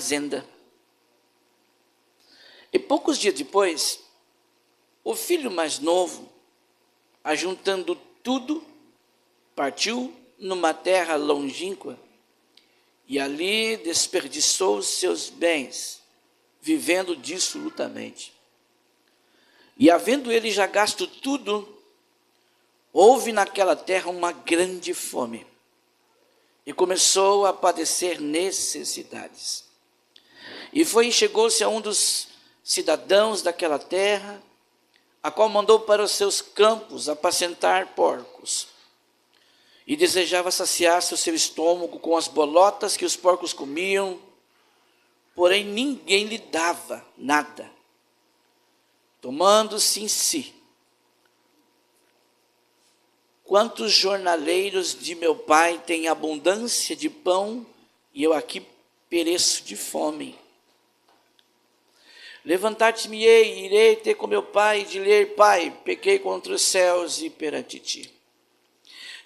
fazenda. E poucos dias depois, o filho mais novo, ajuntando tudo, partiu numa terra longínqua e ali desperdiçou os seus bens, vivendo dissolutamente. E havendo ele já gasto tudo, houve naquela terra uma grande fome e começou a padecer necessidades. E chegou-se a um dos cidadãos daquela terra, a qual mandou para os seus campos apacentar porcos. E desejava saciar-se o seu estômago com as bolotas que os porcos comiam, porém ninguém lhe dava nada. Tomando-se em si: quantos jornaleiros de meu pai têm abundância de pão, e eu aqui pereço de fome. Levantar-te-me-ei e irei ter com meu pai, e dir-lhe: Pai, pequei contra os céus e perante ti.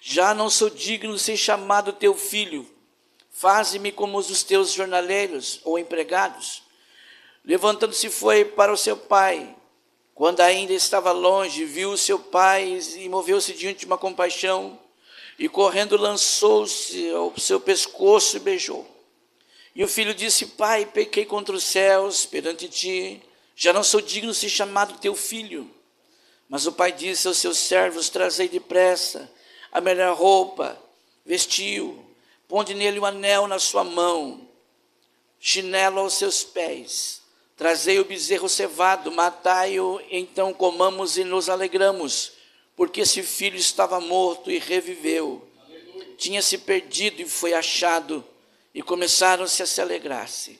Já não sou digno de ser chamado teu filho. Faze-me como os teus jornaleiros ou empregados. Levantando-se foi para o seu pai. Quando ainda estava longe, viu o seu pai e moveu-se diante de uma compaixão, e correndo lançou-se ao seu pescoço e beijou. E o filho disse: Pai, pequei contra os céus perante ti, já não sou digno de ser chamado teu filho. Mas o pai disse aos seus servos: Trazei depressa a melhor roupa, vestiu, ponde nele um anel na sua mão, chinelo aos seus pés. Trazei o bezerro cevado, matai-o, então comamos e nos alegramos, porque esse filho estava morto e reviveu, tinha-se perdido e foi achado, e começaram-se a se alegrar-se.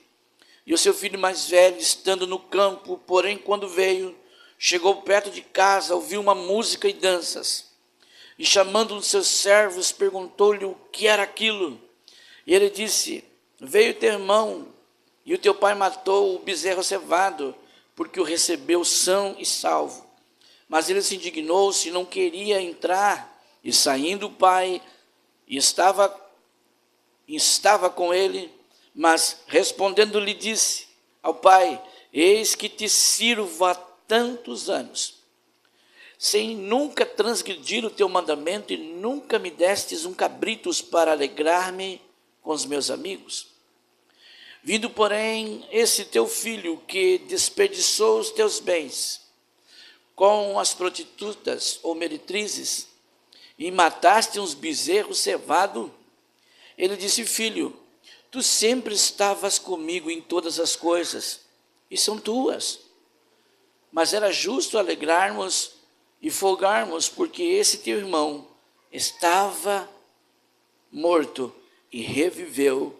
E o seu filho mais velho, estando no campo, porém quando veio, chegou perto de casa, ouviu uma música e danças, e chamando um dos seus servos, perguntou-lhe o que era aquilo. E ele disse: Veio teu irmão, e o teu pai matou o bezerro cevado, porque o recebeu são e salvo. Mas ele se indignou-se e não queria entrar. E saindo o pai, estava com ele, mas respondendo-lhe disse ao pai: Eis que te sirvo há tantos anos, sem nunca transgredir o teu mandamento, e nunca me destes um cabritos para alegrar-me com os meus amigos. Vindo, porém, esse teu filho que desperdiçou os teus bens com as prostitutas ou meretrizes, e mataste uns bezerros cevados, ele disse: Filho, tu sempre estavas comigo em todas as coisas, e são tuas. Mas era justo alegrarmos e folgarmos, porque esse teu irmão estava morto e reviveu,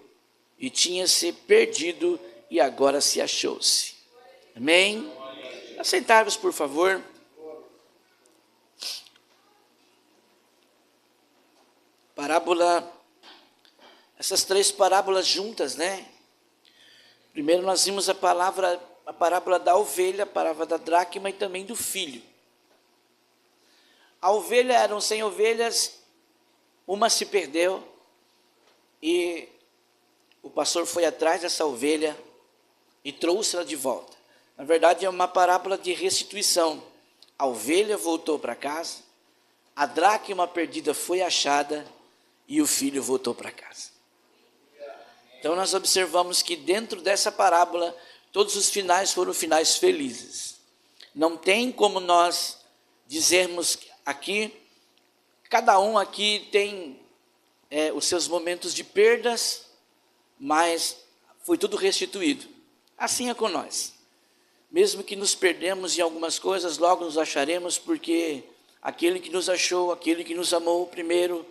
e tinha se perdido e agora se achou-se. Amém? Assentai-vos, por favor. Parábola, essas três parábolas juntas, né? Primeiro nós vimos a parábola da ovelha, a parábola da dracma e também do filho. A ovelha, eram 100 ovelhas, uma se perdeu, e o pastor foi atrás dessa ovelha e trouxe-la de volta. Na verdade, é uma parábola de restituição. A ovelha voltou para casa, a dracma perdida foi achada e o filho voltou para casa. Então nós observamos que dentro dessa parábola, todos os finais foram finais felizes. Não tem como nós dizermos aqui, cada um aqui tem os seus momentos de perdas, mas foi tudo restituído. Assim é com nós. Mesmo que nos perdemos em algumas coisas, logo nos acharemos, porque aquele que nos achou, aquele que nos amou primeiro,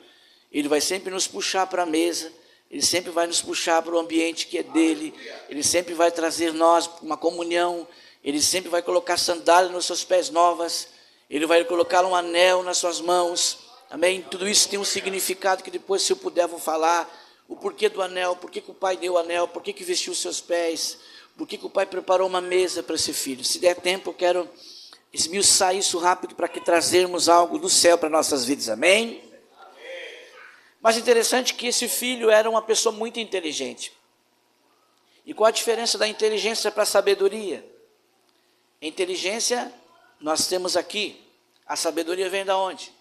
ele vai sempre nos puxar para a mesa, ele sempre vai nos puxar para o ambiente que é dele, ele sempre vai trazer nós uma comunhão, ele sempre vai colocar sandália nos seus pés novas, ele vai colocar um anel nas suas mãos. Amém? Tudo isso tem um significado que depois, se eu puder, vou falar. O porquê do anel, por que o pai deu o anel, por que vestiu os seus pés, por que o pai preparou uma mesa para esse filho. Se der tempo, eu quero esmiuçar isso rápido para que trazermos algo do céu para nossas vidas. Amém? Mas interessante que esse filho era uma pessoa muito inteligente. E qual a diferença da inteligência para a sabedoria? A inteligência nós temos aqui. A sabedoria vem da onde?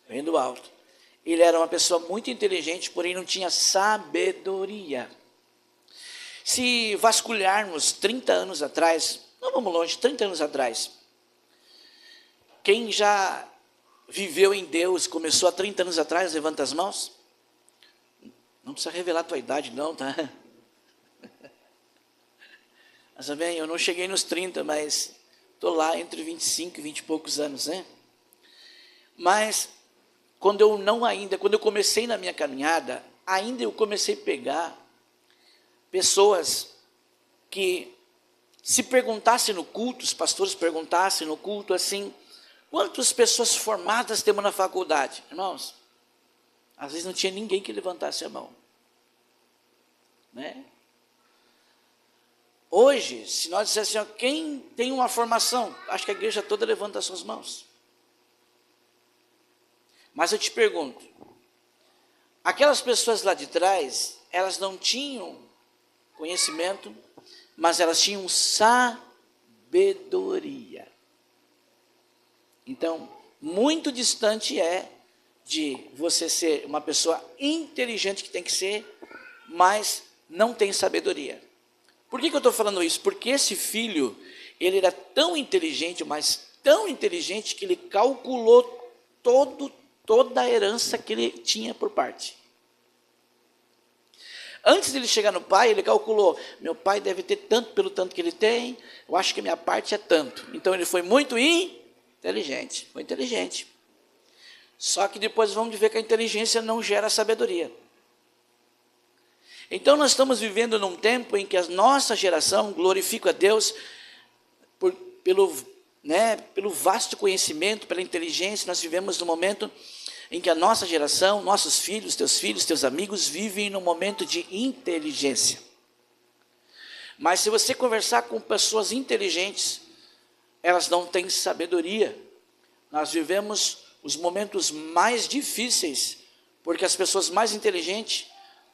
Vem do alto. Ele era uma pessoa muito inteligente, porém não tinha sabedoria. Se vasculharmos 30 anos atrás, não vamos longe, 30 anos atrás, quem já viveu em Deus, começou há 30 anos atrás, levanta as mãos. Não precisa revelar a tua idade não, tá? Mas também, eu não cheguei nos 30, mas estou lá entre 25 e 20 e poucos anos, né? Mas, quando eu comecei na minha caminhada, ainda eu comecei a pegar pessoas que, se perguntassem no culto, os pastores perguntassem no culto assim, quantas pessoas formadas temos na faculdade? Irmãos, às vezes não tinha ninguém que levantasse a mão, né? Hoje, se nós dissessemos assim, quem tem uma formação, acho que a igreja toda levanta as suas mãos. Mas eu te pergunto, aquelas pessoas lá de trás, elas não tinham conhecimento, mas elas tinham sabedoria. Então, muito distante é de você ser uma pessoa inteligente, que tem que ser, mas não tem sabedoria. Por que eu estou falando isso? Porque esse filho, ele era tão inteligente, mas tão inteligente, que ele calculou toda a herança que ele tinha por parte. Antes de ele chegar no pai, ele calculou, meu pai deve ter tanto pelo tanto que ele tem, eu acho que a minha parte é tanto. Então ele foi muito inteligente, foi inteligente. Só que depois vamos ver que a inteligência não gera sabedoria. Então nós estamos vivendo num tempo em que a nossa geração glorifica a Deus pelo vasto conhecimento, pela inteligência. Nós vivemos num momento em que a nossa geração, nossos filhos, teus amigos, vivem num momento de inteligência. Mas se você conversar com pessoas inteligentes, elas não têm sabedoria. Nós vivemos os momentos mais difíceis, porque as pessoas mais inteligentes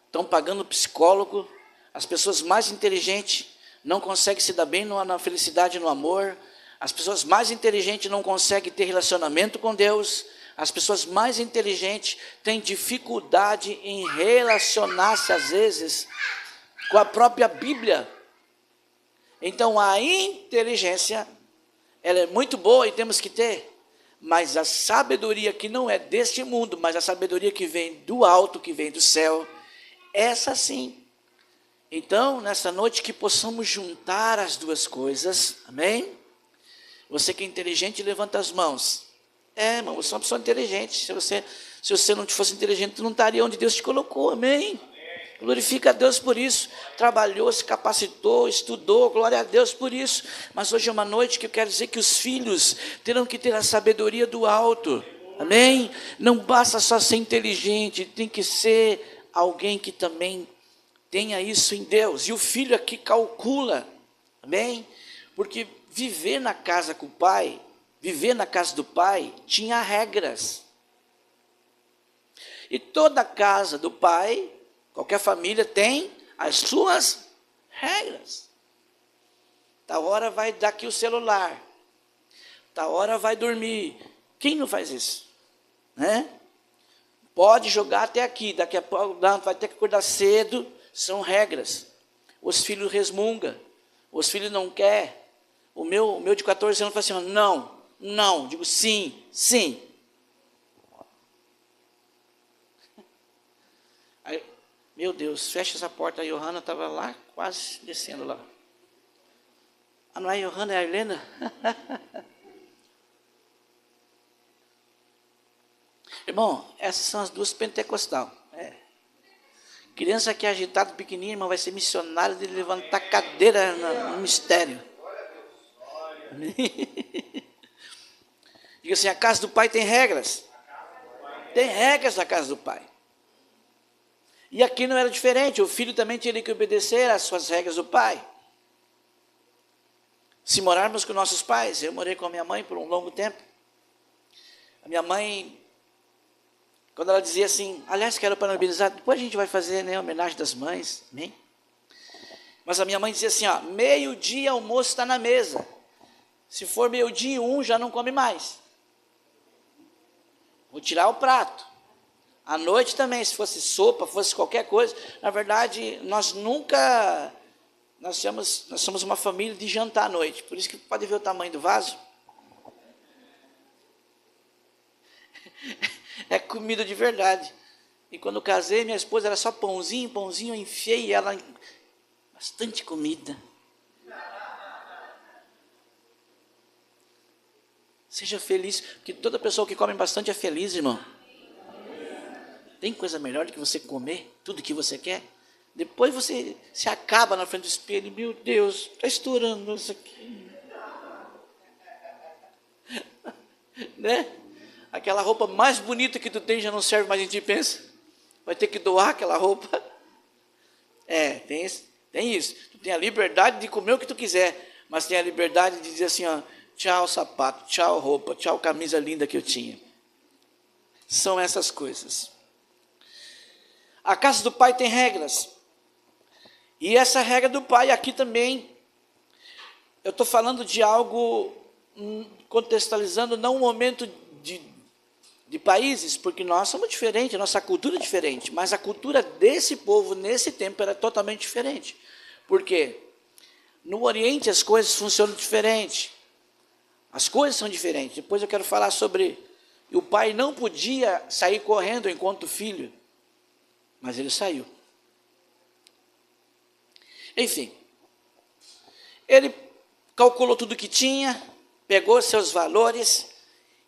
estão pagando psicólogo, as pessoas mais inteligentes não conseguem se dar bem na felicidade e no amor, as pessoas mais inteligentes não conseguem ter relacionamento com Deus, as pessoas mais inteligentes têm dificuldade em relacionar-se, às vezes, com a própria Bíblia. Então, a inteligência, ela é muito boa e temos que ter, mas a sabedoria que não é deste mundo, mas a sabedoria que vem do alto, que vem do céu, essa sim. Então, nessa noite, que possamos juntar as duas coisas, amém? Você que é inteligente, levanta as mãos. Irmão, você é uma pessoa inteligente. Se você não fosse inteligente, tu não estaria onde Deus te colocou, amém? Glorifica a Deus por isso. Trabalhou, se capacitou, estudou, glória a Deus por isso. Mas hoje é uma noite que eu quero dizer que os filhos terão que ter a sabedoria do alto, amém? Não basta só ser inteligente, tem que ser alguém que também tenha isso em Deus. E o filho aqui calcula, amém? Porque viver na casa com o pai, viver na casa do pai, tinha regras. E toda casa do pai, qualquer família tem as suas regras. Tal hora vai dar aqui o celular, tal hora vai dormir. Quem não faz isso? Né? Pode jogar até aqui, daqui a pouco vai ter que acordar cedo, são regras. Os filhos resmungam, os filhos não querem. O meu de 14 anos fala assim, não, digo sim. Aí, meu Deus, fecha essa porta, a Johanna estava lá, quase descendo lá. Ah, não é a Johanna, é a Helena? Irmão, essas são as duas pentecostal. Criança que é agitada, pequenininha, irmão, vai ser missionária de levantar cadeira no mistério. Diga assim, a casa do pai tem regras. Tem regras na casa do pai. E aqui não era diferente, o filho também tinha que obedecer às suas regras do pai. Se morarmos com nossos pais, eu morei com a minha mãe por um longo tempo. A minha mãe, quando ela dizia assim, aliás, quero parabenizar, depois a gente vai fazer, né, a homenagem das mães, amém? Mas a minha mãe dizia assim, ó, meio-dia almoço está na mesa. Se for meio-dia e 1, já não come mais. Vou tirar o prato. À noite também, se fosse sopa, fosse qualquer coisa. Na verdade, nós somos uma família de jantar à noite. Por isso que pode ver o tamanho do vaso. É comida de verdade. E quando eu casei, minha esposa era só pãozinho, eu enfiei ela em bastante comida. Seja feliz, porque toda pessoa que come bastante é feliz, irmão. Tem coisa melhor do que você comer tudo que você quer? Depois você se acaba na frente do espelho e, meu Deus, está estourando isso aqui. Né? Aquela roupa mais bonita que tu tem já não serve mais em ti, pensa. Vai ter que doar aquela roupa. Tem isso. Tu tem a liberdade de comer o que tu quiser, mas tem a liberdade de dizer assim, ó, tchau sapato, tchau roupa, tchau camisa linda que eu tinha. São essas coisas. A casa do pai tem regras. E essa regra do pai aqui também, eu estou falando de algo, contextualizando não um momento de países, porque nós somos diferentes, a nossa cultura é diferente, mas a cultura desse povo, nesse tempo, era totalmente diferente. Por quê? No Oriente as coisas funcionam diferente. As coisas são diferentes. Depois eu quero falar sobre... O pai não podia sair correndo enquanto o filho, mas ele saiu. Enfim, ele calculou tudo que tinha, pegou seus valores,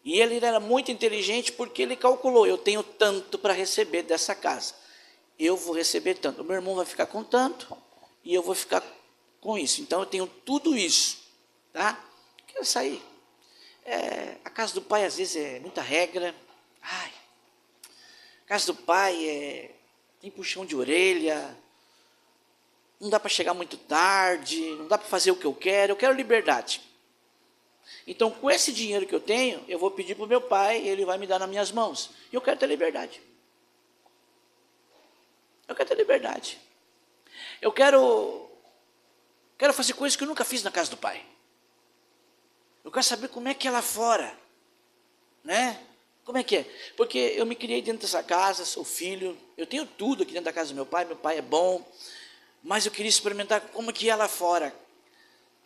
e ele era muito inteligente porque ele calculou, eu tenho tanto para receber dessa casa, eu vou receber tanto, o meu irmão vai ficar com tanto, e eu vou ficar com isso, então eu tenho tudo isso, tá? Quero sair. A casa do pai às vezes é muita regra, a casa do pai tem puxão de orelha, não dá para chegar muito tarde, não dá para fazer o que eu quero liberdade. Então, com esse dinheiro que eu tenho, eu vou pedir para o meu pai, ele vai me dar nas minhas mãos. E eu quero ter liberdade. Eu quero ter liberdade. Eu quero fazer coisas que eu nunca fiz na casa do pai. Eu quero saber como é que é lá fora. Né? Como é que é? Porque eu me criei dentro dessa casa, sou filho, eu tenho tudo aqui dentro da casa do meu pai é bom, mas eu queria experimentar como que é lá fora.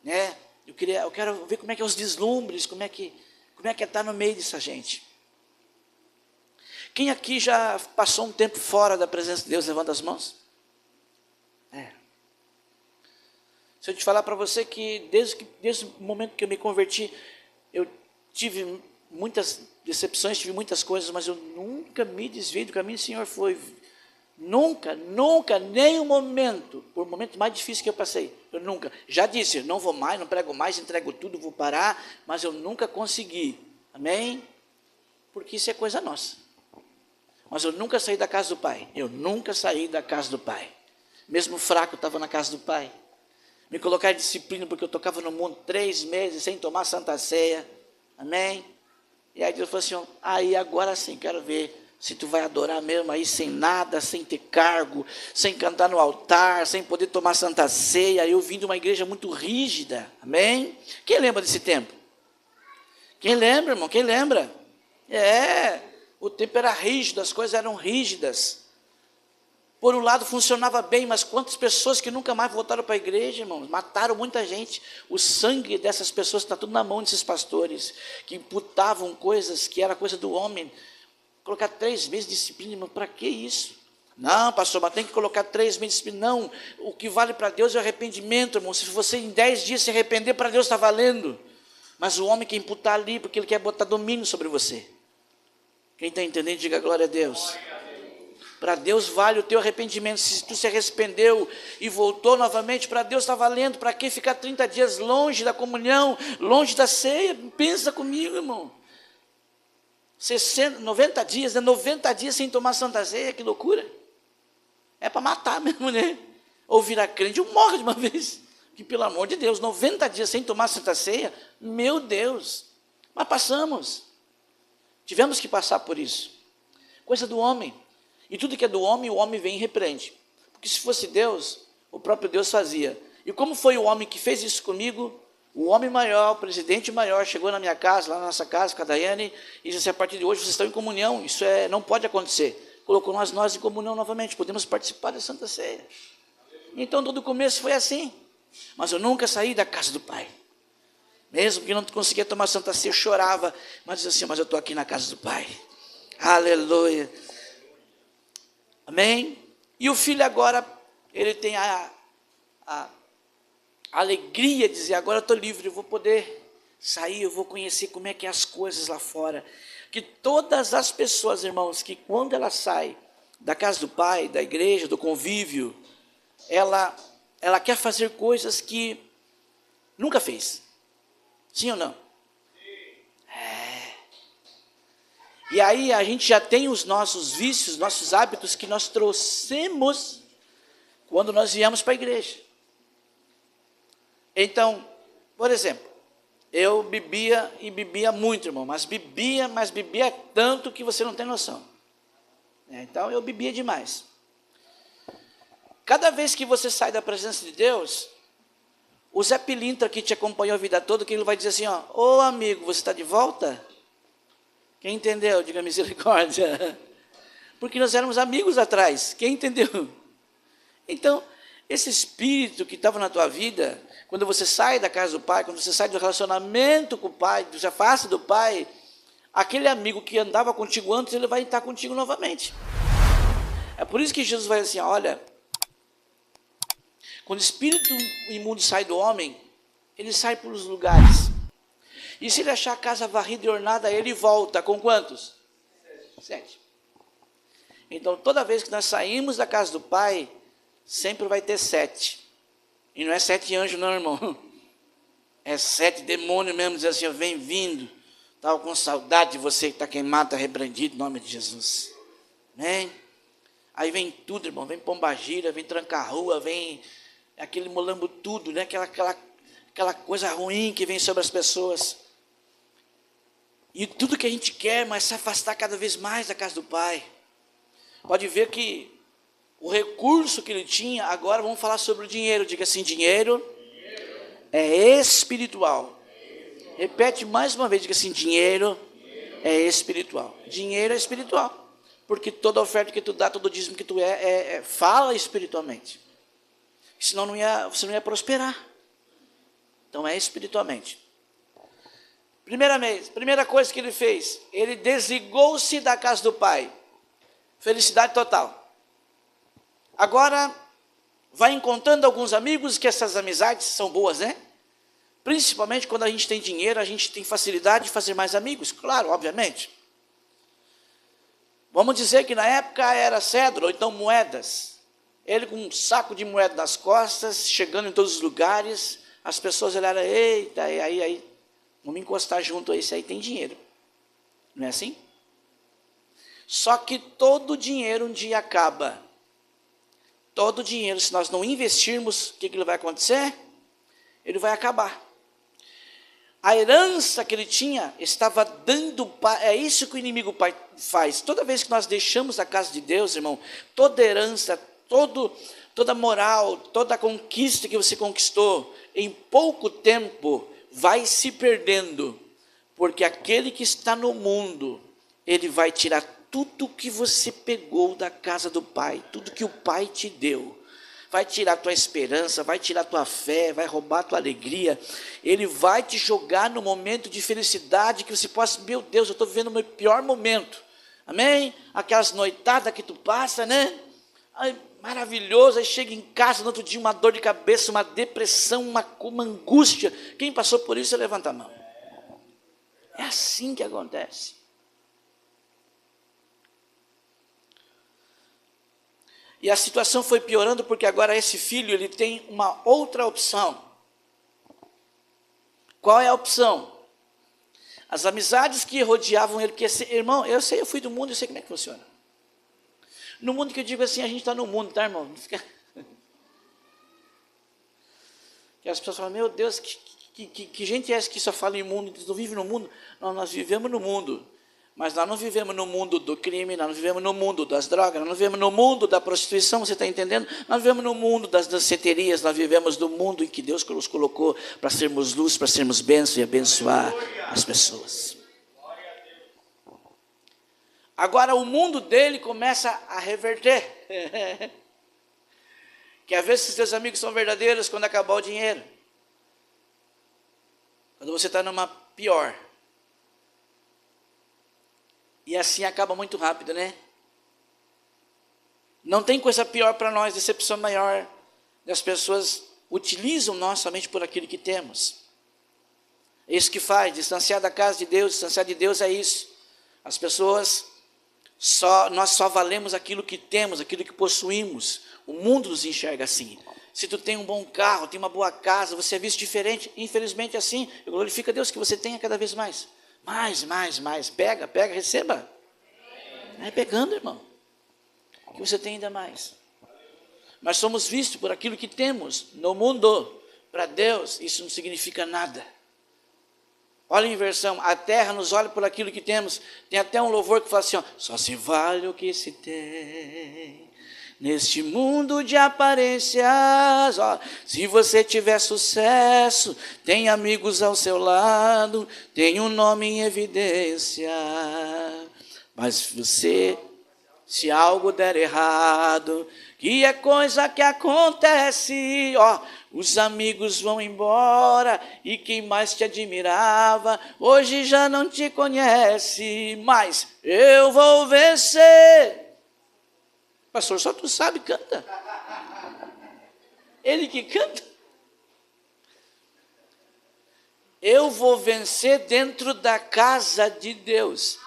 Né? Eu quero ver como é que é os deslumbres, como é que é estar no meio dessa gente. Quem aqui já passou um tempo fora da presença de Deus? Levanta as mãos. Se eu te falar para você que desde o momento que eu me converti, eu tive muitas decepções, tive muitas coisas, mas eu nunca me desviei do caminho. O Senhor foi... Nunca, nem um momento, por momento mais difícil que eu passei, eu nunca, já disse, não vou mais, não prego mais, entrego tudo, vou parar, mas eu nunca consegui, amém? Porque isso é coisa nossa, mas eu nunca saí da casa do pai, mesmo fraco, estava na casa do pai, me colocar em disciplina, porque eu tocava no mundo 3 meses, sem tomar Santa Ceia, amém? E aí Deus falou assim, aí agora sim, quero ver, se tu vai adorar mesmo aí sem nada, sem ter cargo, sem cantar no altar, sem poder tomar Santa Ceia. Eu vim de uma igreja muito rígida, amém? Quem lembra desse tempo? Quem lembra, irmão? Quem lembra? O tempo era rígido, as coisas eram rígidas. Por um lado funcionava bem, mas quantas pessoas que nunca mais voltaram para a igreja, irmãos? Mataram muita gente. O sangue dessas pessoas está tudo na mão desses pastores, que imputavam coisas que era coisa do homem. Colocar 3 meses de disciplina, para que isso? Não, pastor, mas tem que colocar 3 meses de disciplina. Não, o que vale para Deus é o arrependimento, irmão. Se você em 10 dias se arrepender, para Deus está valendo. Mas o homem quer imputar ali, porque ele quer botar domínio sobre você. Quem está entendendo, diga glória a Deus. Para Deus vale o teu arrependimento. Se tu se arrependeu e voltou novamente, para Deus está valendo. Para que ficar 30 dias longe da comunhão, longe da ceia? Pensa comigo, irmão. 90 dias, né? 90 dias sem tomar Santa Ceia, que loucura. É para matar mesmo, né? Ou virar crente, ou morre de uma vez. Que pelo amor de Deus, 90 dias sem tomar Santa Ceia, meu Deus. Mas passamos. Tivemos que passar por isso. Coisa do homem. E tudo que é do homem, o homem vem e repreende. Porque se fosse Deus, o próprio Deus fazia. E como foi o homem que fez isso comigo? O homem maior, o presidente maior, chegou na minha casa, lá na nossa casa, com a Daiane, e disse assim, a partir de hoje vocês estão em comunhão, isso não pode acontecer. Colocou nós em comunhão novamente, podemos participar da Santa Ceia. Então, todo o começo foi assim. Mas eu nunca saí da casa do Pai. Mesmo que não conseguia tomar Santa Ceia, eu chorava, mas dizia assim, mas eu estou aqui na casa do Pai. Aleluia. Amém? E o filho agora, ele tem a alegria de dizer, agora eu estou livre, eu vou poder sair, eu vou conhecer como é que é as coisas lá fora. Que todas as pessoas, irmãos, que quando ela sai da casa do Pai, da igreja, do convívio, ela quer fazer coisas que nunca fez. Sim ou não? E aí a gente já tem os nossos vícios, nossos hábitos que nós trouxemos quando nós viemos para a igreja. Então, por exemplo, eu bebia muito, irmão, mas bebia tanto que você não tem noção. Então eu bebia demais. Cada vez que você sai da presença de Deus, o Zé Pilintra que te acompanhou a vida toda, que ele vai dizer assim, ó, ô amigo, você está de volta? Quem entendeu? Diga misericórdia. Porque nós éramos amigos atrás. Quem entendeu? Então, esse espírito que estava na tua vida, quando você sai da casa do Pai, quando você sai do relacionamento com o Pai, se afasta do Pai, aquele amigo que andava contigo antes, ele vai estar contigo novamente. É por isso que Jesus vai assim, olha, quando o espírito imundo sai do homem, ele sai pelos lugares. E se ele achar a casa varrida e ornada, ele volta com quantos? 7. Então, toda vez que nós saímos da casa do Pai, sempre vai ter 7. E não é 7 anjos não, irmão. É 7 demônios mesmo, dizer assim, vem vindo. Estava com saudade de você que está queimado, está repreendido, em nome de Jesus. Amém? Aí vem tudo, irmão. Vem pombagira, vem tranca-rua, vem aquele molambo tudo, né? Aquela coisa ruim que vem sobre as pessoas. E tudo que a gente quer, mas se afastar cada vez mais da casa do Pai. Pode ver que o recurso que ele tinha, agora vamos falar sobre o dinheiro. Diga assim, dinheiro é espiritual. Repete mais uma vez, diga assim, dinheiro é espiritual. Dinheiro é espiritual. Porque toda oferta que tu dá, todo dízimo que tu fala espiritualmente. Senão você não ia prosperar. Então é espiritualmente. Primeira coisa que ele fez, ele desligou-se da casa do Pai. Felicidade total. Agora, vai encontrando alguns amigos, que essas amizades são boas, né? Principalmente quando a gente tem dinheiro, a gente tem facilidade de fazer mais amigos, claro, obviamente. Vamos dizer que na época era cedro, ou então moedas. Ele com um saco de moeda nas costas, chegando em todos os lugares, as pessoas olharam, eita, aí, vamos encostar junto a esse aí, tem dinheiro. Não é assim? Só que todo dinheiro um dia acaba. Todo dinheiro, se nós não investirmos, o que ele vai acontecer? Ele vai acabar. A herança que ele tinha estava dando, é isso que o inimigo faz. Toda vez que nós deixamos a casa de Deus, irmão, toda herança, toda moral, toda conquista que você conquistou, em pouco tempo, vai se perdendo. Porque aquele que está no mundo, ele vai tirar tudo que você pegou da casa do Pai, tudo que o Pai te deu. Vai tirar tua esperança, vai tirar tua fé, vai roubar tua alegria. Ele vai te jogar no momento de felicidade que você possa, meu Deus, eu estou vivendo o meu pior momento. Amém? Aquelas noitadas que tu passa, né? Ai, maravilhoso, aí chega em casa no outro dia uma dor de cabeça, uma depressão, uma angústia. Quem passou por isso, levanta a mão. É assim que acontece. E a situação foi piorando porque agora esse filho ele tem uma outra opção. Qual é a opção? As amizades que rodeavam ele, porque irmão, eu fui do mundo, eu sei como é que funciona. No mundo que eu digo assim, a gente está no mundo, tá, irmão? Que as pessoas falam, meu Deus, que gente é essa que só fala em mundo, não vive no mundo? Não, nós vivemos no mundo. Mas nós não vivemos no mundo do crime, nós não vivemos no mundo das drogas, nós não vivemos no mundo da prostituição, você está entendendo? Nós vivemos no mundo das danceterias, nós vivemos no mundo em que Deus nos colocou para sermos luz, para sermos bênção e abençoar as pessoas. Agora o mundo dele começa a reverter. Quer ver se os teus amigos são verdadeiros quando acabar o dinheiro? Quando você está numa pior. E assim acaba muito rápido, né? Não tem coisa pior para nós, decepção maior. As pessoas utilizam nós somente por aquilo que temos. É isso que faz, distanciar da casa de Deus, distanciar de Deus é isso. As pessoas, nós só valemos aquilo que temos, aquilo que possuímos. O mundo nos enxerga assim. Se tu tem um bom carro, tem uma boa casa, você é visto diferente. Infelizmente é assim. Eu glorifico a Deus que você tenha cada vez mais. Mais. Pega, receba. Vai pegando, irmão. Que você tem ainda mais. Mas somos vistos por aquilo que temos no mundo. Para Deus, isso não significa nada. Olha a inversão. A terra nos olha por aquilo que temos. Tem até um louvor que fala assim, ó, só se vale o que se tem. Neste mundo de aparências, ó, se você tiver sucesso, tem amigos ao seu lado, tem um nome em evidência. Mas você, se algo der errado, que é coisa que acontece, ó, os amigos vão embora e quem mais te admirava, hoje já não te conhece, mas eu vou vencer. Pastor, só tu sabe, canta. Ele que canta. Eu vou vencer dentro da casa de Deus.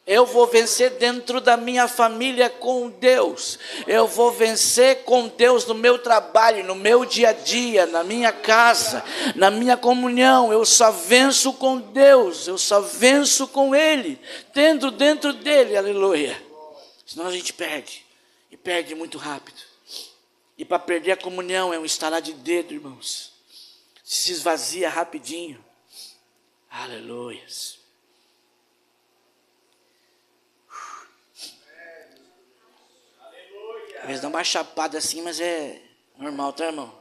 Eu vou vencer dentro da minha família com Deus. Eu vou vencer com Deus no meu trabalho, no meu dia a dia, na minha casa, na minha comunhão. Eu só venço com Deus, eu só venço com Ele, tendo dentro dEle, aleluia. Senão a gente perde. E perde muito rápido. E para perder a comunhão é um estalar de dedo, irmãos. Se esvazia rapidinho. Aleluias. Às vezes dá uma chapada assim, mas é normal, tá, irmão?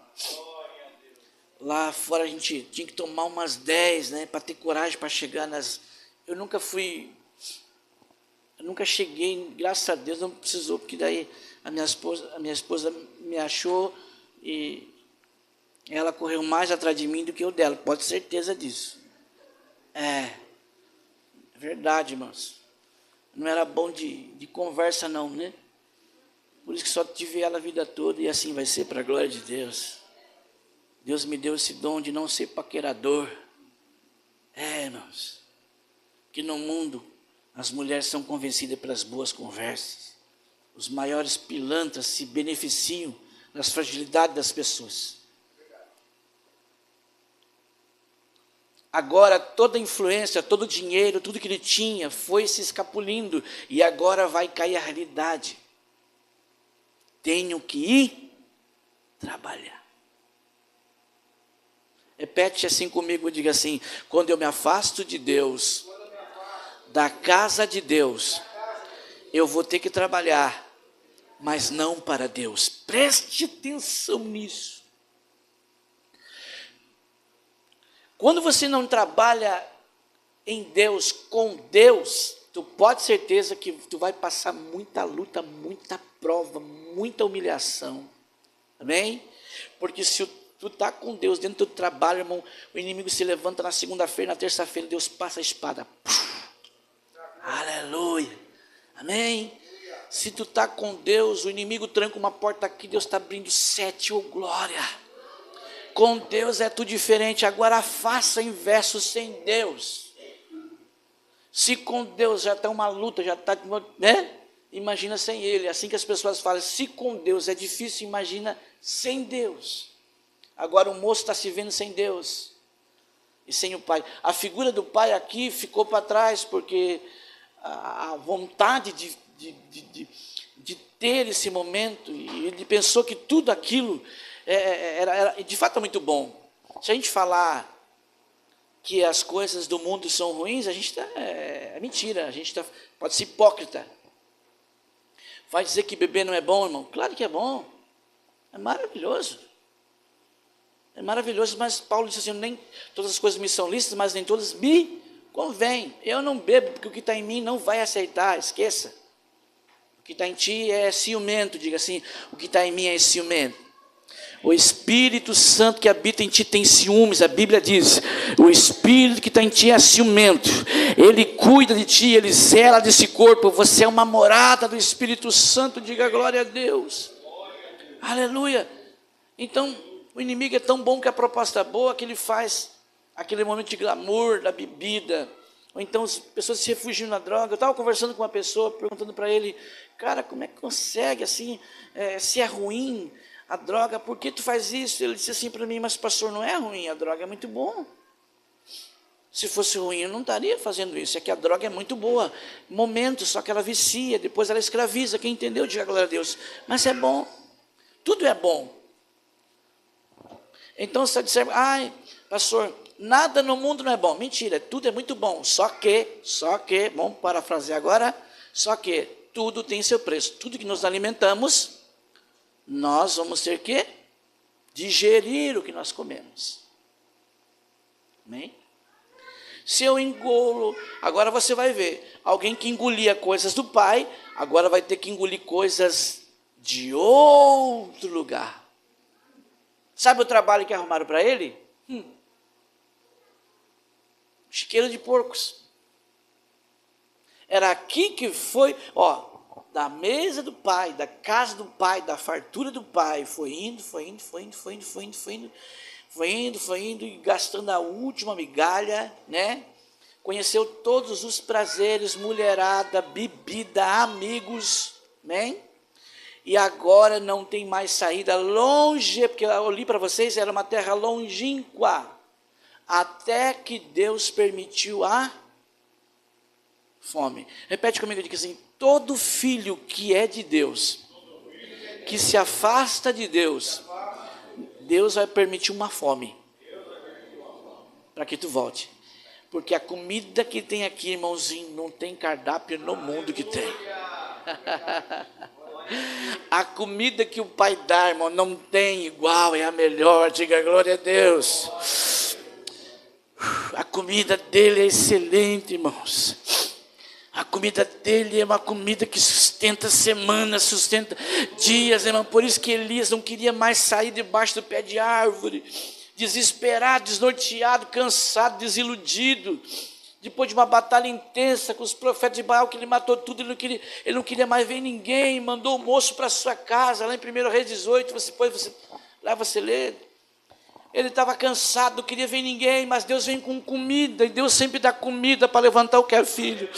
Lá fora a gente tinha que tomar umas 10, né? Para ter coragem para chegar nas... Eu nunca cheguei, graças a Deus, não precisou, porque daí a minha esposa me achou e ela correu mais atrás de mim do que eu dela, pode ter certeza disso. É verdade, irmãos. Não era bom de conversa não, né? Por isso que só tive ela a vida toda e assim vai ser para a glória de Deus. Deus me deu esse dom de não ser paquerador. Irmãos, que no mundo as mulheres são convencidas pelas boas conversas. Os maiores pilantras se beneficiam das fragilidades das pessoas. Agora toda a influência, todo o dinheiro, tudo que ele tinha foi se escapulindo. E agora vai cair a realidade. Tenho que ir trabalhar. Repete assim comigo, diga assim: quando eu me afasto de Deus, da casa de Deus, eu vou ter que trabalhar, mas não para Deus. Preste atenção nisso. Quando você não trabalha em Deus, com Deus, tu pode ter certeza que tu vai passar muita luta, muita prova, muita humilhação. Amém? Porque se tu está com Deus dentro do trabalho, irmão, o inimigo se levanta na segunda-feira, na terça-feira, Deus passa a espada. Aleluia. Amém? Se tu está com Deus, o inimigo tranca uma porta aqui, Deus está abrindo 7, oh glória. Com Deus é tudo diferente. Agora faça inverso sem Deus. Se com Deus já está uma luta, já está, né? Imagina sem Ele. Assim que as pessoas falam, se com Deus é difícil, imagina sem Deus. Agora o moço está se vendo sem Deus e sem o Pai. A figura do Pai aqui ficou para trás, porque a vontade de ter esse momento, e ele pensou que tudo aquilo era de fato muito bom. Se a gente falar que as coisas do mundo são ruins, a gente é mentira, a gente pode ser hipócrita. Vai dizer que beber não é bom, irmão? Claro que é bom, é maravilhoso. É maravilhoso, mas Paulo disse assim, nem todas as coisas me são lícitas, mas nem todas me convêm. Eu não bebo, porque o que está em mim não vai aceitar, esqueça. O que está em ti é ciumento, diga assim, o que está em mim é ciumento. O Espírito Santo que habita em ti tem ciúmes, a Bíblia diz, o Espírito que está em ti é ciumento, ele cuida de ti, ele zela desse corpo, você é uma morada do Espírito Santo, diga glória a Deus, aleluia. Então, o inimigo é tão bom que a proposta boa que ele faz aquele momento de glamour da bebida, ou então as pessoas se refugiam na droga. Eu estava conversando com uma pessoa, perguntando para ele, cara, como é que consegue assim, se é ruim a droga, por que tu faz isso? Ele disse assim para mim, mas pastor, não é ruim, a droga é muito bom. Se fosse ruim, eu não estaria fazendo isso, é que a droga é muito boa, momento, só que ela vicia, depois ela escraviza, quem entendeu, diga glória a Deus, mas é bom, tudo é bom. Então você está dizendo, ai, pastor, nada no mundo não é bom, mentira, tudo é muito bom, só que, vamos parafrasear agora, só que tudo tem seu preço, tudo que nos alimentamos, nós vamos ter que digerir o que nós comemos. Amém? Se eu engolo, agora você vai ver, alguém que engolia coisas do pai, agora vai ter que engolir coisas de outro lugar. Sabe o trabalho que arrumaram para ele? Chiqueiro de porcos. Era aqui que foi, da mesa do pai, da casa do pai, da fartura do pai, foi indo, e gastando a última migalha, né? Conheceu todos os prazeres, mulherada, bebida, amigos, né? E agora não tem mais saída, longe, porque eu li para vocês, era uma terra longínqua, até que Deus permitiu a fome. Repete comigo, diga assim, todo filho que é de Deus, que se afasta de Deus, Deus vai permitir uma fome, para que tu volte, porque a comida que tem aqui, irmãozinho, não tem cardápio no mundo que tem. A comida que o pai dá, irmão, não tem igual, é a melhor, diga glória a Deus. A comida dele é excelente, irmãos. A comida dele é uma comida que sustenta semanas, sustenta dias, irmão. Por isso que Elias não queria mais sair debaixo do pé de árvore, desesperado, desnorteado, cansado, desiludido. Depois de uma batalha intensa com os profetas de Baal, que ele matou tudo, ele não queria mais ver ninguém, mandou o moço para sua casa, lá em 1 Reis 18, lá você lê. Ele estava cansado, não queria ver ninguém, mas Deus vem com comida, e Deus sempre dá comida para levantar o que é filho.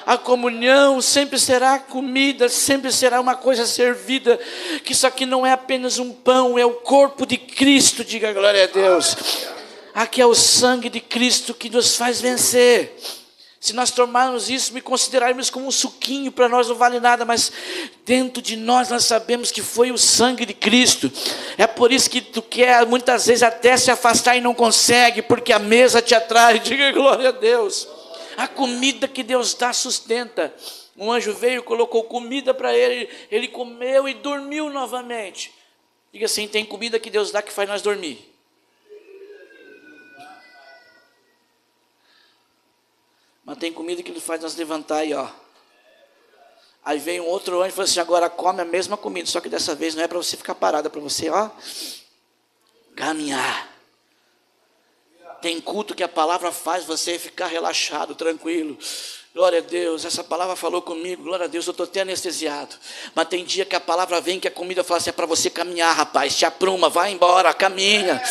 A comunhão sempre será comida, sempre será uma coisa servida, que isso aqui não é apenas um pão, é o corpo de Cristo, diga glória a Deus. Aqui é o sangue de Cristo que nos faz vencer. Se nós tomarmos isso e considerarmos como um suquinho, para nós não vale nada, mas dentro de nós sabemos que foi o sangue de Cristo. É por isso que tu quer muitas vezes até se afastar e não consegue, porque a mesa te atrai, diga glória a Deus. A comida que Deus dá sustenta. Um anjo veio, colocou comida para ele, ele comeu e dormiu novamente. Diga assim, tem comida que Deus dá que faz nós dormir. Mas tem comida que ele faz nós levantar e Aí vem um outro anjo e fala assim, agora come a mesma comida, só que dessa vez não é para você ficar parado, é para você, caminhar. Tem culto que a palavra faz você ficar relaxado, tranquilo. Glória a Deus, essa palavra falou comigo, glória a Deus, eu estou até anestesiado. Mas tem dia que a palavra vem, que a comida fala assim, é para você caminhar, rapaz, te apruma, vai embora, caminha.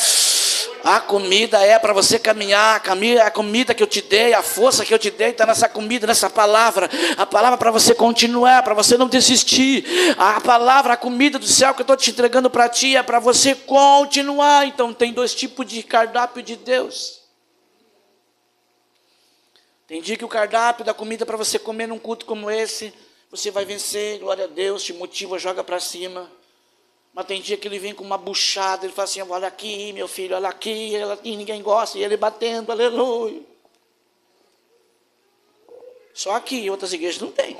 A comida é para você caminhar, a comida que eu te dei, a força que eu te dei está nessa comida, nessa palavra. A palavra para você continuar, para você não desistir. A palavra, a comida do céu que eu estou te entregando para ti é para você continuar. Então tem dois tipos de cardápio de Deus. Tem dia que o cardápio da comida para você comer num culto como esse, você vai vencer, glória a Deus, te motiva, joga para cima. Mas tem dia que ele vem com uma buchada, ele fala assim, olha aqui, meu filho, olha aqui, ninguém gosta, e ele batendo, aleluia. Só aqui, em outras igrejas não tem.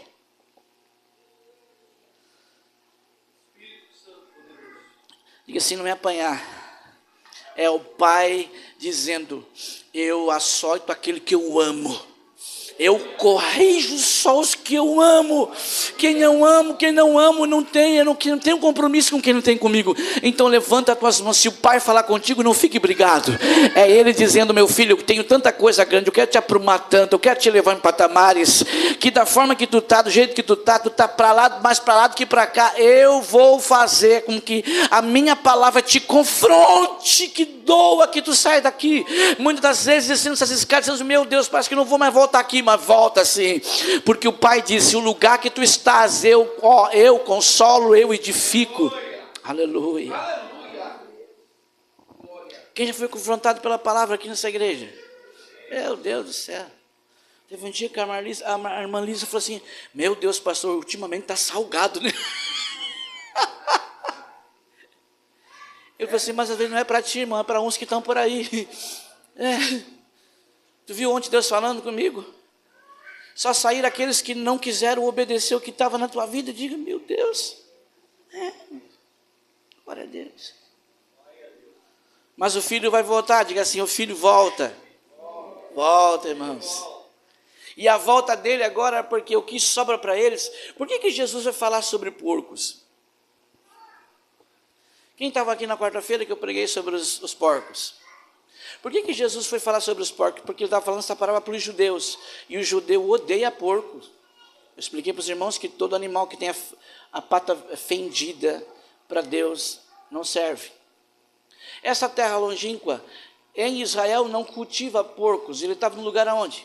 Diga assim, não me apanhar. É o Pai dizendo, eu açoito aquele que eu amo. Eu corrijo só os que eu amo. Quem não amo, não tem, eu não tenho compromisso com quem não tem comigo. Então levanta as tuas mãos. Se o Pai falar contigo, não fique brigado. É Ele dizendo, meu filho, eu tenho tanta coisa grande, eu quero te aprumar tanto, eu quero te levar em patamares, que da forma que tu tá, do jeito que tu tá para lá, mais para lá do que para cá. Eu vou fazer com que a minha palavra te confronte, que doa, que tu saia daqui. Muitas das vezes descendo essas escadas, dizendo, meu Deus, parece que não vou mais voltar aqui, mas volta sim, porque o Pai disse, o lugar que tu estás, eu consolo, eu edifico. Aleluia. Quem já foi confrontado pela palavra aqui nessa igreja? Meu Deus do céu. Teve um dia que a irmã Lisa falou assim, meu Deus, pastor, ultimamente está salgado, né? Eu falei assim, mas às vezes não é para ti, irmão, é para uns que estão por aí. Tu viu ontem Deus falando comigo? Só saíram aqueles que não quiseram obedecer o que estava na tua vida. Diga, meu Deus. Glória a Deus. Mas o filho vai voltar. Diga assim, o filho volta. Volta, irmãos. E a volta dele agora, porque o que sobra para eles. Por que Jesus vai falar sobre porcos? Quem estava aqui na quarta-feira que eu preguei sobre os porcos? Por que Jesus foi falar sobre os porcos? Porque ele estava falando essa palavra para os judeus. E o judeu odeia porcos. Eu expliquei para os irmãos que todo animal que tem a pata fendida para Deus não serve. Essa terra longínqua, em Israel não cultiva porcos. Ele estava no lugar aonde?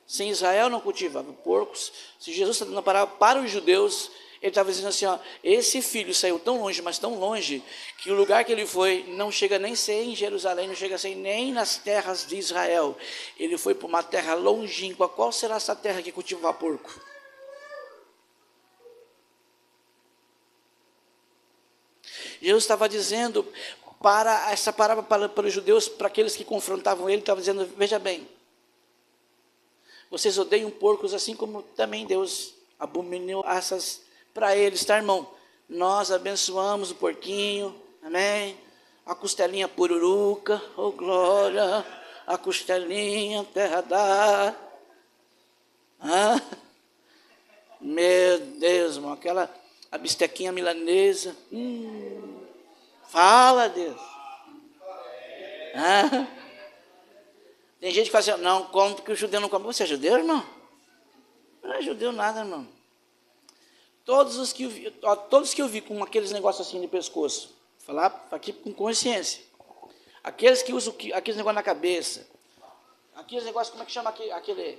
Se em Israel não cultivava porcos, se Jesus está dando a palavra para os judeus, ele estava dizendo assim, ó, esse filho saiu tão longe, mas tão longe, que o lugar que ele foi não chega nem a ser em Jerusalém, não chega a ser nem nas terras de Israel. Ele foi para uma terra longínqua. Qual será essa terra que cultiva porco? Jesus estava dizendo para essa palavra para os judeus, para aqueles que confrontavam ele, estava dizendo, veja bem, vocês odeiam porcos assim como também Deus abominou essas para eles, tá, irmão? Nós abençoamos o porquinho, amém? A costelinha pururuca, oh glória, a costelinha terra dá. Meu Deus, irmão, a bistequinha milanesa. Fala, Deus. Tem gente que fala assim, não, como porque o judeu não come. Você é judeu, irmão? Não é judeu nada, irmão. Todos que eu vi com aqueles negócios assim de pescoço, falar aqui com consciência, aqueles que usam aqueles negócios na cabeça, aqueles negócios, como é que chama aquele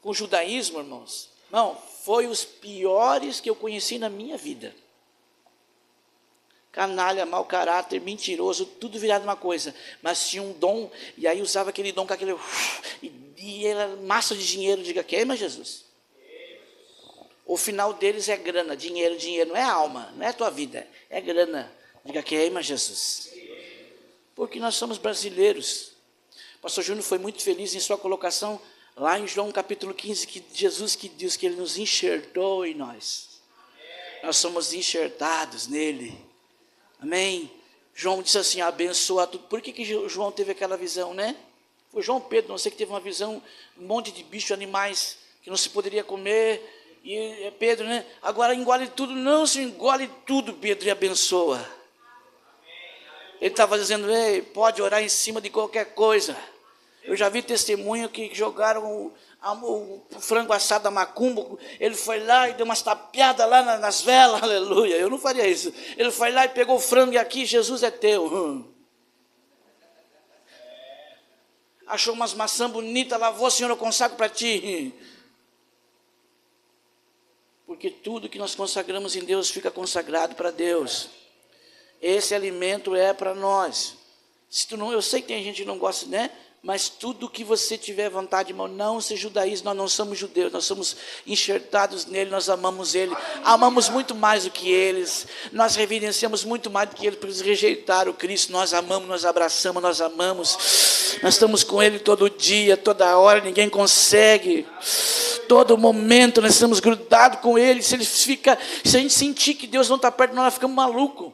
com o judaísmo, irmãos? Não, foi os piores que eu conheci na minha vida. Canalha, mau caráter, mentiroso, tudo virado uma coisa, mas tinha um dom, e aí usava aquele dom com aquele, e era massa de dinheiro. Diga, queima Jesus. O final deles é grana, dinheiro, não é alma, não é a tua vida, é grana. Diga, queima Jesus. Porque nós somos brasileiros. O pastor Júnior foi muito feliz em sua colocação, lá em João capítulo 15, que Jesus que diz que ele nos enxertou em nós. Nós somos enxertados nele. Amém? João disse assim, abençoa tudo. Por que João teve aquela visão, né? Foi João Pedro, não sei, que teve uma visão, um monte de bichos, animais, que não se poderia comer. E Pedro, né? Agora engole tudo. Não se engole tudo, Pedro, e abençoa. Ele estava dizendo, ei, pode orar em cima de qualquer coisa. Eu já vi testemunho que jogaram o frango assado da macumba. Ele foi lá e deu umas tapeadas lá nas velas, aleluia. Eu não faria isso. Ele foi lá e pegou o frango e aqui, Jesus é teu. Achou umas maçãs bonitas, lavou, Senhor, eu consagro para ti. Porque tudo que nós consagramos em Deus fica consagrado para Deus. Esse alimento é para nós. Se tu não, eu sei que tem gente que não gosta, né? Mas tudo que você tiver vontade, irmão, não se judaíze, nós não somos judeus, nós somos enxertados nele, nós amamos ele, amamos muito mais do que eles, nós reverenciamos muito mais do que eles, por eles rejeitaram o Cristo, nós amamos, nós abraçamos, nós amamos, nós estamos com ele todo dia, toda hora, ninguém consegue, todo momento nós estamos grudados com ele, se a gente sentir que Deus não está perto, nós ficamos malucos,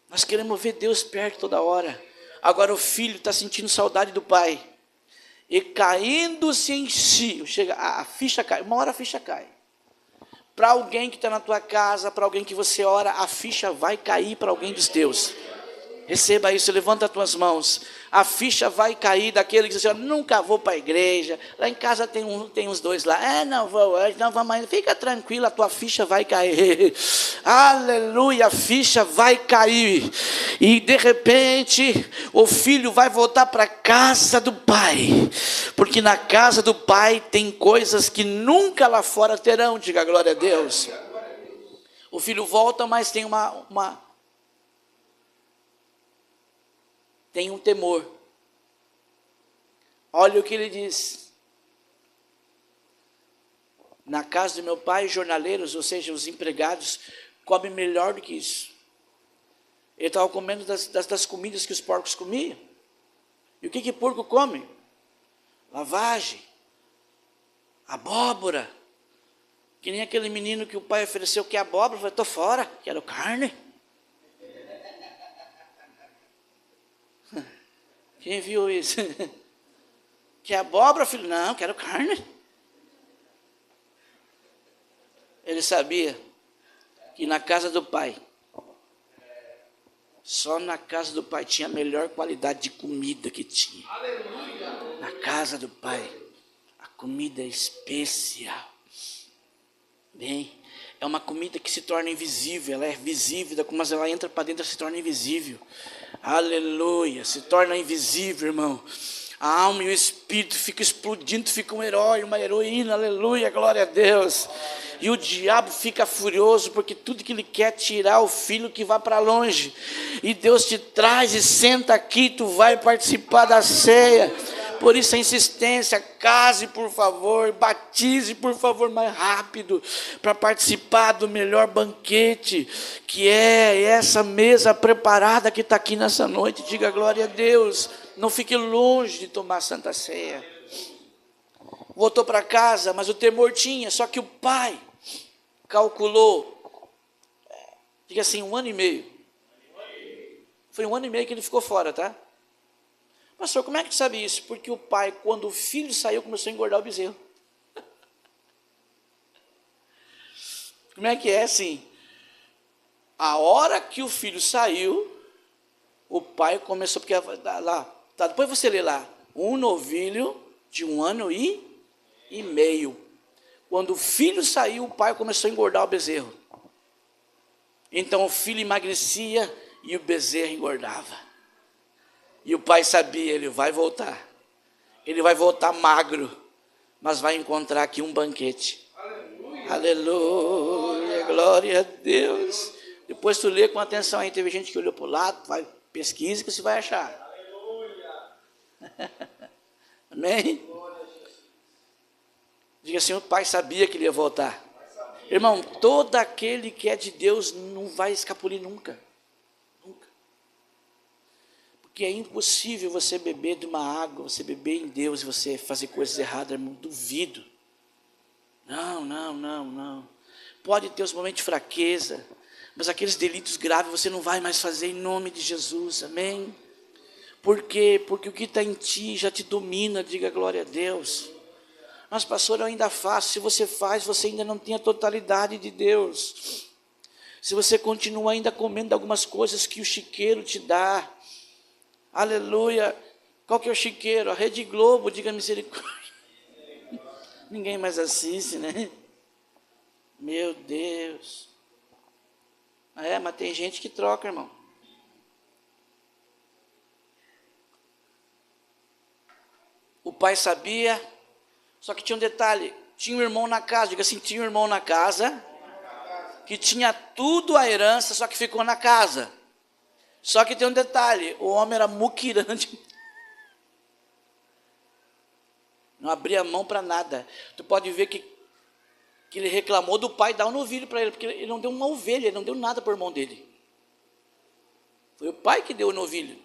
nós queremos ver Deus perto toda hora. Agora o filho está sentindo saudade do pai. E caindo-se em si, a ficha cai, uma hora a ficha cai. Para alguém que está na tua casa, para alguém que você ora, a ficha vai cair para alguém dos teus. Receba isso, levanta as tuas mãos. A ficha vai cair daquele que diz assim, nunca vou para a igreja. Lá em casa tem uns dois lá. Não vou hoje, não vamos mais. Fica tranquilo, a tua ficha vai cair. Aleluia, a ficha vai cair. E de repente, o filho vai voltar para a casa do pai. Porque na casa do pai tem coisas que nunca lá fora terão. Diga glória a Deus. O filho volta, mas tem tem um temor. Olha o que ele diz. Na casa do meu pai, os jornaleiros, ou seja, os empregados, comem melhor do que isso. Ele estava comendo das comidas que os porcos comiam. E o que porco come? Lavagem, abóbora. Que nem aquele menino que o pai ofereceu que é abóbora, falou, estou fora, quero carne. Quem viu isso? Que abóbora, filho? Não, quero carne. Ele sabia que na casa do pai, só na casa do pai tinha a melhor qualidade de comida que tinha. Na casa do pai, a comida é especial. Bem, é uma comida que se torna invisível, ela é visível, mas ela entra para dentro e se torna invisível. Aleluia, se torna invisível, irmão. A alma e o espírito ficam explodindo, fica um herói, uma heroína, aleluia, glória a Deus. E o diabo fica furioso, porque tudo que ele quer é tirar o filho que vai para longe. E Deus te traz e senta aqui, tu vai participar da ceia. Por isso a insistência, case por favor, batize por favor mais rápido, para participar do melhor banquete, que é essa mesa preparada que está aqui nessa noite. Diga glória a Deus, não fique longe de tomar a Santa Ceia. Voltou para casa, mas o temor tinha, só que o pai calculou, diga assim, 1 ano e meio. Foi 1 ano e meio que ele ficou fora, tá? Pastor, como é que sabe isso? Porque o pai, quando o filho saiu, começou a engordar o bezerro. Como é que é assim? A hora que o filho saiu, o pai começou, porque lá, tá, depois você lê lá, um novilho de 1 ano e meio. Quando o filho saiu, o pai começou a engordar o bezerro. Então o filho emagrecia e o bezerro engordava. E o pai sabia, ele vai voltar magro, mas vai encontrar aqui um banquete. Aleluia, glória a Deus. Depois tu lê com atenção aí, teve gente que olhou para o lado, vai, pesquisa que você vai achar. Amém? Diga assim, o pai sabia que ele ia voltar. Irmão, todo aquele que é de Deus não vai escapulir nunca. Nunca. Porque é impossível você beber de uma água, você beber em Deus e você fazer coisas erradas, irmão, duvido. Não. Pode ter os momentos de fraqueza, mas aqueles delitos graves você não vai mais fazer em nome de Jesus, amém? Por quê? Porque o que está em ti já te domina, diga glória a Deus. Mas pastor, eu ainda faço, se você faz, você ainda não tem a totalidade de Deus. Se você continua ainda comendo algumas coisas que o chiqueiro te dá, aleluia, qual que é o chiqueiro? A Rede Globo, diga misericórdia. Ninguém mais assiste, né? Meu Deus. Mas tem gente que troca, irmão. O pai sabia, só que tinha um detalhe, tinha um irmão na casa, diga assim, tinha um irmão na casa, que tinha tudo a herança, só que ficou na casa. Só que tem um detalhe, o homem era muquirante. não abria mão para nada. Tu pode ver que ele reclamou do pai dar um novilho para ele, porque ele não deu uma ovelha, ele não deu nada por mão dele. Foi o pai que deu o novilho.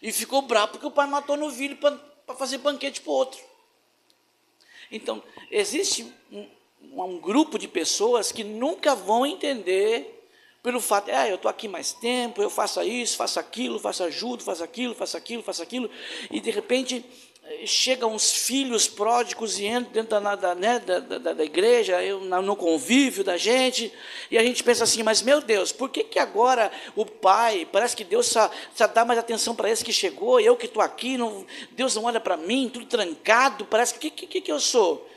E ficou bravo porque o pai matou o novilho para fazer banquete para o outro. Então, existe um grupo de pessoas que nunca vão entender pelo fato, eu estou aqui mais tempo, eu faço isso, faço aquilo, faço ajuda, faço aquilo, faço aquilo, faço aquilo, e de repente chegam uns filhos pródigos e entram dentro da igreja, no convívio da gente, e a gente pensa assim, mas meu Deus, por que agora o pai, parece que Deus só dá mais atenção para esse que chegou, eu que estou aqui, Deus não olha para mim, tudo trancado, parece que eu sou?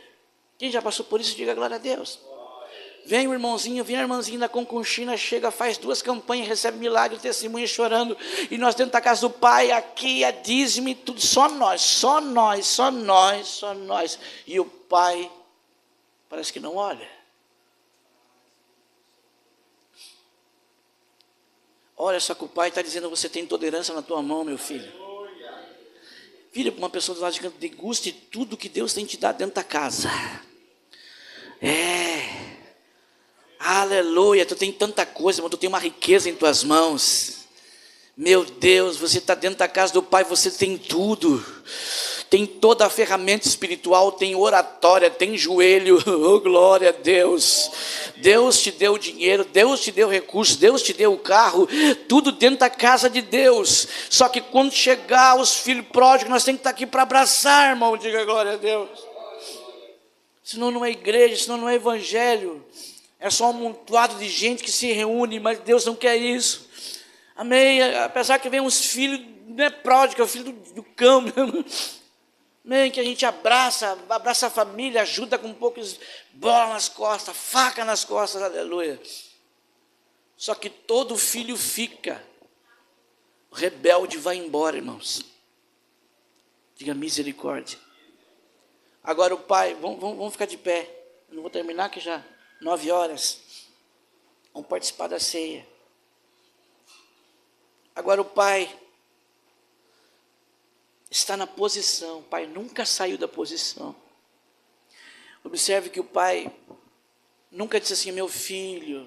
Quem já passou por isso, diga glória a Deus. Vem o irmãozinho, vem a irmãzinha da Concunchina, chega, faz 2 campanhas, recebe milagre, testemunha chorando, e nós dentro da casa do pai, aqui, a dízimo, tudo, só nós, e o pai parece que não olha. Olha só que o pai está dizendo, você tem toda herança na tua mão, meu filho. Vira para uma pessoa do lado de canto, deguste tudo que Deus tem te dado dentro da casa. Aleluia, tu tem tanta coisa, mas tu tem uma riqueza em tuas mãos. Meu Deus, você está dentro da casa do Pai, você tem tudo. Tem toda a ferramenta espiritual, tem oratória, tem joelho, oh glória a Deus. Deus te deu dinheiro, Deus te deu recursos, Deus te deu o carro, tudo dentro da casa de Deus. Só que quando chegar os filhos pródigos, nós temos que estar aqui para abraçar, irmão, diga glória a Deus. Senão não é igreja, senão não é evangelho. É só um amontoado de gente que se reúne, mas Deus não quer isso. Amém? Apesar que vem uns filhos, não é pródigo, é o filho do cão. Amém? Que a gente abraça a família, ajuda com um pouco de bola nas costas, faca nas costas, aleluia. Só que todo filho fica, o rebelde vai embora, irmãos. Diga misericórdia. Agora o pai, vamos ficar de pé. Eu não vou terminar que já 9 horas. Vamos participar da ceia. Agora o pai está na posição. O pai nunca saiu da posição. Observe que o pai nunca disse assim, meu filho,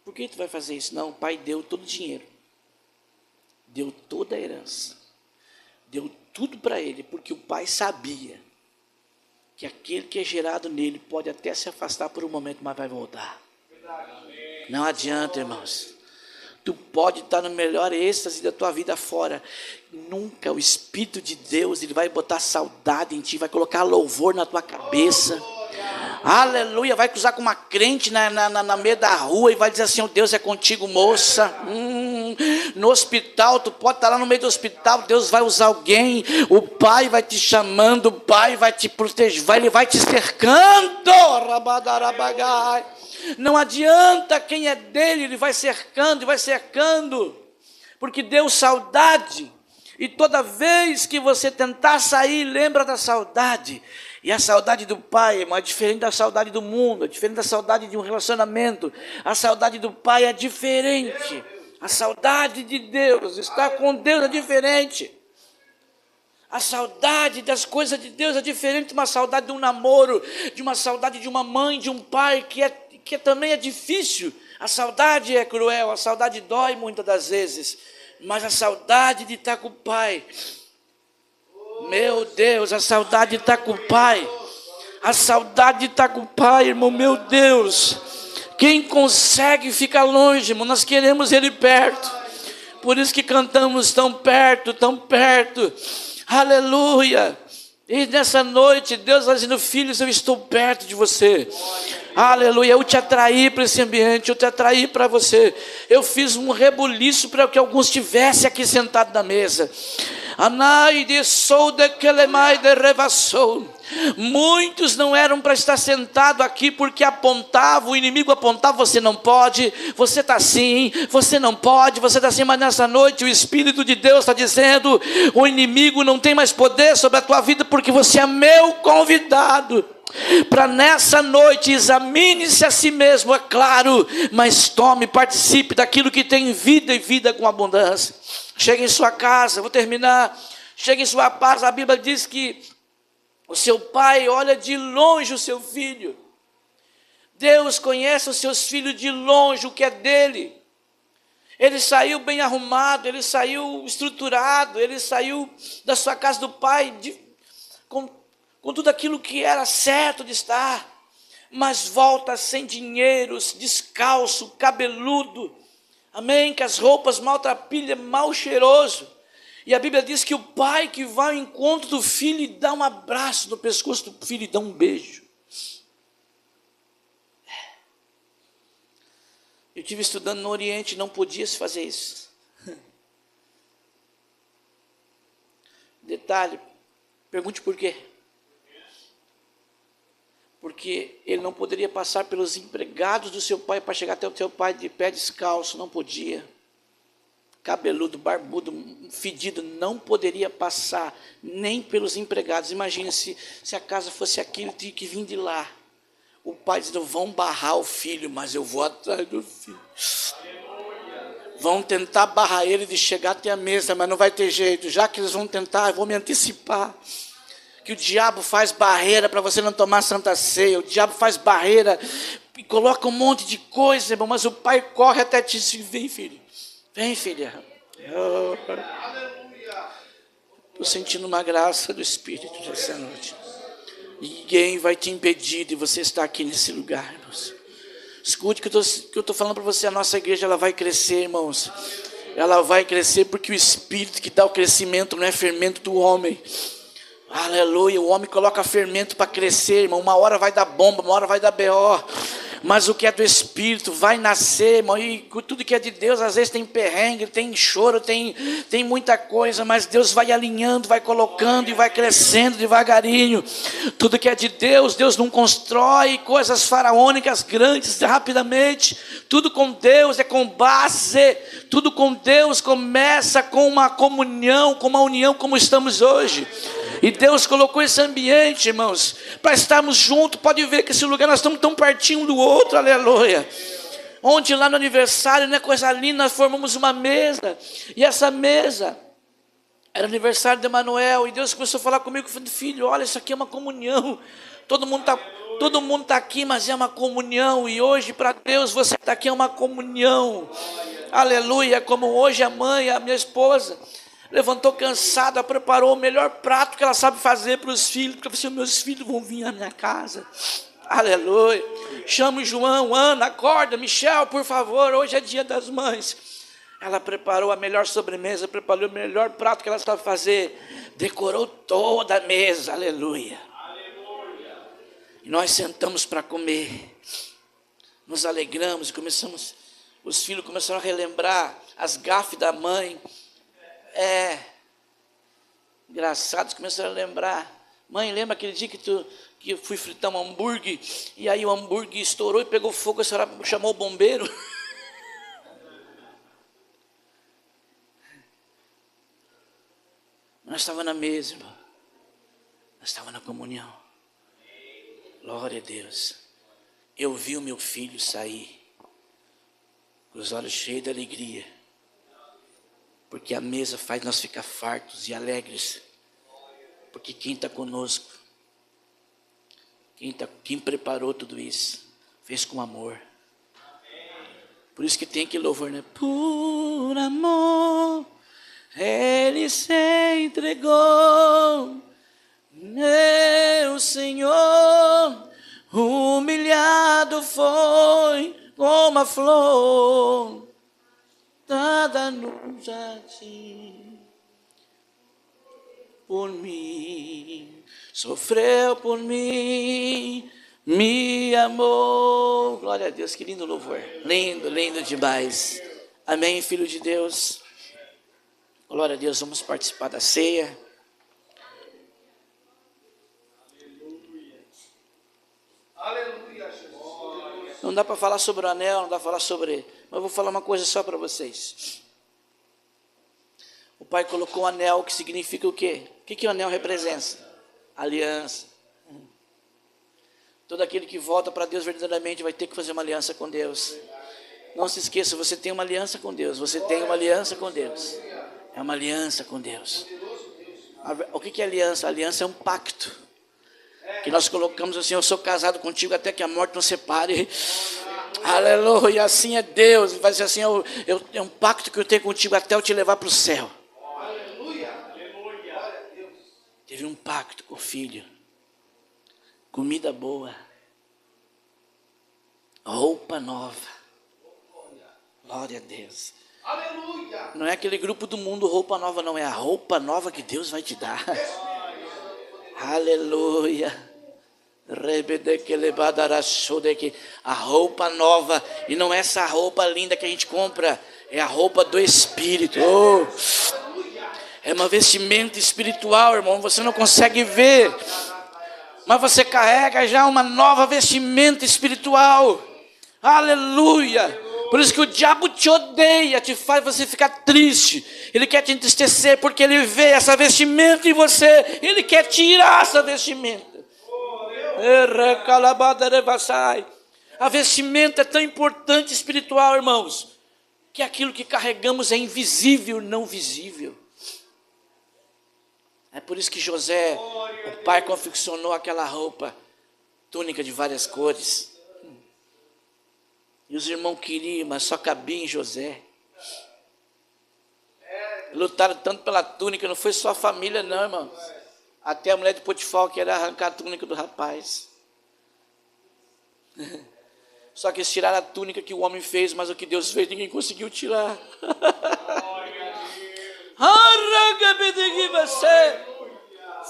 por que tu vai fazer isso? Não, o pai deu todo o dinheiro. Deu toda a herança. Deu tudo para ele, porque o pai sabia que aquele que é gerado nele pode até se afastar por um momento, mas vai voltar. Não adianta, irmãos. Tu pode estar no melhor êxtase da tua vida fora. Nunca o Espírito de Deus, ele vai botar saudade em ti, vai colocar louvor na tua cabeça. Aleluia, vai cruzar com uma crente na meio da rua e vai dizer assim, oh, Deus é contigo, moça. No hospital, tu pode estar lá no meio do hospital, Deus vai usar alguém, o Pai vai te chamando, o Pai vai te proteger, ele vai te cercando. Não adianta, quem é dele, ele vai cercando, porque deu saudade. E toda vez que você tentar sair, lembra da saudade. E a saudade do pai é diferente da saudade do mundo, é diferente da saudade de um relacionamento. A saudade do pai é diferente. A saudade de Deus, estar com Deus é diferente. A saudade das coisas de Deus é diferente de uma saudade de um namoro, de uma saudade de uma mãe, de um pai, que também é difícil. A saudade é cruel, a saudade dói muitas das vezes. Mas a saudade de estar com o pai, meu Deus, a saudade de estar com o pai, a saudade de estar com o pai, irmão, meu Deus, quem consegue ficar longe, irmão, nós queremos ele perto, por isso que cantamos tão perto, aleluia. E nessa noite, Deus vai dizendo, filhos, eu estou perto de você. Aleluia, eu te atraí para esse ambiente, eu te atraí para você. Eu fiz um rebuliço para que alguns estivessem aqui sentados na mesa. Muitos não eram para estar sentados aqui porque apontavam, o inimigo apontava, você não pode, você está assim, você não pode, você está assim, mas nessa noite o Espírito de Deus está dizendo, o inimigo não tem mais poder sobre a tua vida porque você é meu convidado. Para nessa noite, examine-se a si mesmo, é claro, mas tome, participe daquilo que tem vida e vida com abundância. Chega em sua casa, vou terminar. Chegue em sua paz. A Bíblia diz que o seu pai olha de longe o seu filho. Deus conhece os seus filhos de longe, o que é dele. Ele saiu bem arrumado, ele saiu estruturado, ele saiu da sua casa do pai com tudo aquilo que era certo de estar, mas volta sem dinheiro, descalço, cabeludo, amém? Com as roupas maltrapilhas, mal cheiroso. E a Bíblia diz que o pai que vai ao encontro do filho e dá um abraço no pescoço do filho e dá um beijo. Eu estive estudando no Oriente, não podia se fazer isso. Detalhe, pergunte por quê. Porque ele não poderia passar pelos empregados do seu pai para chegar até o seu pai de pé descalço, não podia. Cabeludo, barbudo, fedido, não poderia passar nem pelos empregados. Imagina se a casa fosse aquilo, tinha que vir de lá. O pai dizendo, vão barrar o filho, mas eu vou atrás do filho. Vão tentar barrar ele de chegar até a mesa, mas não vai ter jeito. Já que eles vão tentar, eu vou me antecipar. Que o diabo faz barreira para você não tomar santa ceia. O diabo faz barreira e coloca um monte de coisa, irmão, mas o pai corre até te dizer, vem filho, vem filha. Estou sentindo uma graça do Espírito essa noite. Ninguém vai te impedir de você estar aqui nesse lugar, irmãos. Escute o que eu estou falando para você. A nossa igreja ela vai crescer, irmãos. Ela vai crescer porque o Espírito que dá o crescimento não é fermento do homem. Aleluia. O homem coloca fermento para crescer, irmão. Uma hora vai dar bomba, uma hora vai dar BO. Mas o que é do Espírito vai nascer, irmão. E tudo que é de Deus, às vezes tem perrengue, tem choro, tem muita coisa, mas Deus vai alinhando, vai colocando e vai crescendo devagarinho. Tudo que é de Deus, Deus não constrói coisas faraônicas grandes rapidamente. Tudo com Deus é com base. Tudo com Deus começa com uma comunhão, com uma união como estamos hoje. E Deus colocou esse ambiente, irmãos, para estarmos juntos. Pode ver que esse lugar nós estamos tão pertinho um do outro, aleluia. Ontem lá no aniversário, né, coisa linda, nós formamos uma mesa. E essa mesa era aniversário de Emanuel. E Deus começou a falar comigo, filho, olha, isso aqui é uma comunhão. Todo mundo está aqui, mas é uma comunhão. E hoje para Deus você está aqui é uma comunhão. Aleluia, como hoje a mãe, a minha esposa, levantou cansada, preparou o melhor prato que ela sabe fazer para os filhos, porque assim, meus filhos vão vir à minha casa. Aleluia. Chama o João, Ana, acorda, Michel, por favor, hoje é dia das mães. Ela preparou a melhor sobremesa, preparou o melhor prato que ela sabe fazer, decorou toda a mesa, aleluia. E nós sentamos para comer, nos alegramos e os filhos começaram a relembrar as gafes da mãe. Engraçados, começaram a lembrar. Mãe, lembra aquele dia que eu fui fritar um hambúrguer e aí o hambúrguer estourou e pegou fogo, a senhora chamou o bombeiro? Nós estávamos na mesa, irmão. Nós estávamos na comunhão. Glória a Deus. Eu vi o meu filho sair com os olhos cheios de alegria, porque a mesa faz nós ficar fartos e alegres, porque quem está conosco, quem preparou tudo isso, fez com amor. Por isso que tem que louvor, né? Por amor, Ele se entregou, meu Senhor, humilhado foi como a flor, dada-nos a ti. Por mim, sofreu por mim, me amou. Glória a Deus, que lindo louvor. Lindo, lindo demais. Amém, filho de Deus. Glória a Deus, vamos participar da ceia. Não dá para falar sobre o anel, não dá para falar sobre... Mas eu vou falar uma coisa só para vocês. O Pai colocou o anel, que significa o quê? O que o anel representa? Aliança. Todo aquele que volta para Deus verdadeiramente vai ter que fazer uma aliança com Deus. Não se esqueça, você tem uma aliança com Deus. Você tem uma aliança com Deus. É uma aliança com Deus. O que é aliança? Aliança é um pacto. Que nós colocamos assim: eu sou casado contigo até que a morte nos separe. Aleluia, assim é Deus. Vai ser assim: é um pacto que eu tenho contigo até eu te levar para o céu. Teve um pacto com o filho. Comida boa. Roupa nova. Glória a Deus. Aleluia. Não é aquele grupo do mundo roupa nova, não. É a roupa nova que Deus vai te dar. Aleluia. A roupa nova. E não é essa roupa linda que a gente compra. É a roupa do Espírito. Oh. É uma vestimenta espiritual, irmão. Você não consegue ver. Mas você carrega já uma nova vestimenta espiritual. Aleluia. Por isso que o diabo te odeia, te faz você ficar triste. Ele quer te entristecer porque ele vê essa vestimenta em você. Ele quer tirar essa vestimenta. A vestimenta é tão importante espiritual, irmãos, que aquilo que carregamos é invisível, não visível. É por isso que José, o pai, confeccionou aquela roupa, túnica de várias cores. E os irmãos queriam, mas só cabia em José. Lutaram tanto pela túnica, não foi só a família não, irmãos. Até a mulher de Potifar queria arrancar a túnica do rapaz. Só que eles tiraram a túnica que o homem fez, mas o que Deus fez ninguém conseguiu tirar.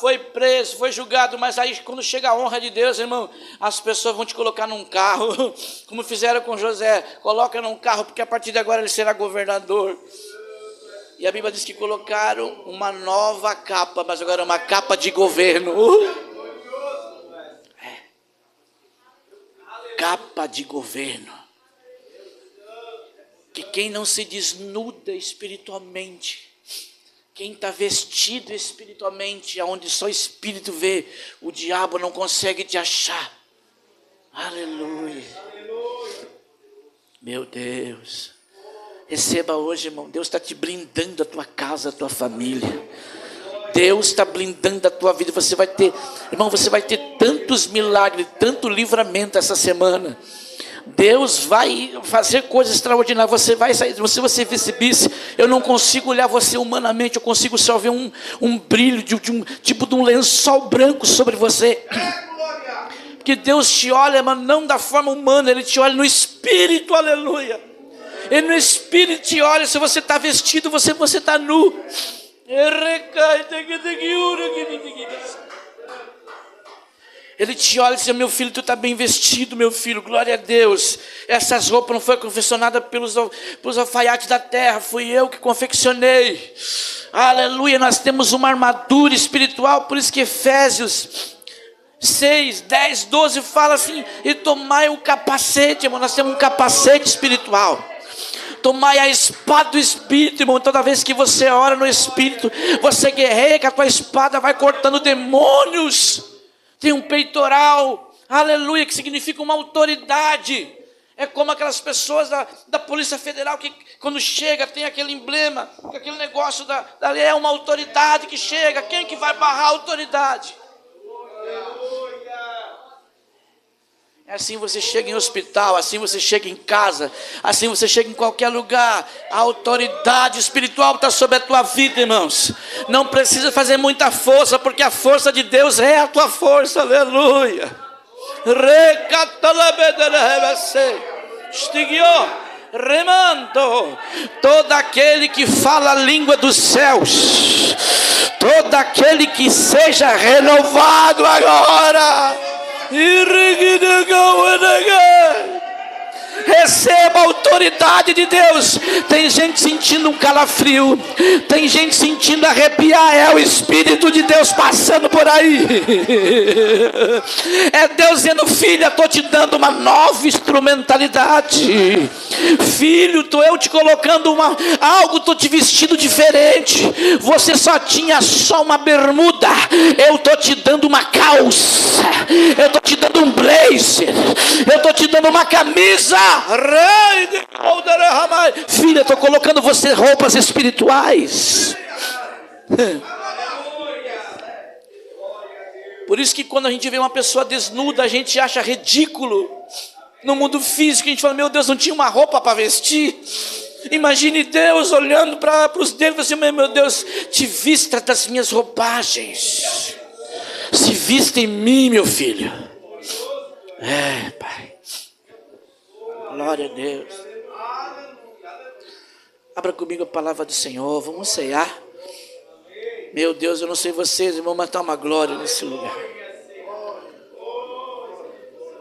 Foi preso, foi julgado, mas aí quando chega a honra de Deus, irmão, as pessoas vão te colocar num carro, como fizeram com José. Coloca num carro, porque a partir de agora ele será governador. E a Bíblia diz que colocaram uma nova capa, mas agora é uma capa de governo. Capa de governo. Que quem não se desnuda espiritualmente, quem está vestido espiritualmente, aonde só o Espírito vê, o diabo não consegue te achar. Aleluia. Meu Deus. Receba hoje, irmão. Deus está te blindando a tua casa, a tua família. Deus está blindando a tua vida. Você vai ter, irmão, você vai ter tantos milagres, tanto livramento essa semana. Deus vai fazer coisas extraordinárias. Você vai sair, se você recebesse, eu não consigo olhar você humanamente, eu consigo só ver um brilho de um lençol branco sobre você. Porque Deus te olha, mas não da forma humana, Ele te olha no Espírito, aleluia. Ele no Espírito te olha, se você está vestido, você está nu. Ele te olha e diz: meu filho, tu está bem vestido, meu filho, glória a Deus. Essas roupas não foram confeccionadas pelos alfaiates da terra, fui eu que confeccionei. Aleluia, nós temos uma armadura espiritual, por isso que Efésios 6, 10, 12 fala assim: e tomai o capacete, irmão, nós temos um capacete espiritual. Tomai a espada do Espírito, irmão. Toda vez que você ora no Espírito, você guerreia, que a tua espada vai cortando demônios. Tem um peitoral, aleluia, que significa uma autoridade. É como aquelas pessoas da Polícia Federal que quando chega tem aquele emblema, aquele negócio da lei, é uma autoridade que chega. Quem que vai barrar a autoridade? Assim você chega em hospital, assim você chega em casa, assim você chega em qualquer lugar. A autoridade espiritual está sobre a tua vida, irmãos. Não precisa fazer muita força, porque a força de Deus é a tua força, aleluia. Remando, todo aquele que fala a língua dos céus, todo aquele que seja renovado agora. Receba a autoridade de Deus. Tem gente sentindo um calafrio, tem gente sentindo arrepiar. É o Espírito de Deus passando por aí. É Deus dizendo: filha, estou te dando uma nova instrumentalidade. Filho, estou eu te colocando algo, estou te vestindo diferente. Você só tinha só uma bermuda, eu estou te dando uma calça, eu estou te dando um blazer, eu estou te dando uma camisa. Filha, estou colocando você roupas espirituais. Por isso que quando a gente vê uma pessoa desnuda, a gente acha ridículo. No mundo físico, a gente fala, meu Deus, não tinha uma roupa para vestir. Imagine Deus olhando para os dedos e assim, meu Deus, te vista das minhas roupagens. Se vista em mim, meu filho. Pai. Glória a Deus. Abra comigo a palavra do Senhor, vamos ceiar. Meu Deus, eu não sei vocês, irmão, mas está uma glória nesse lugar.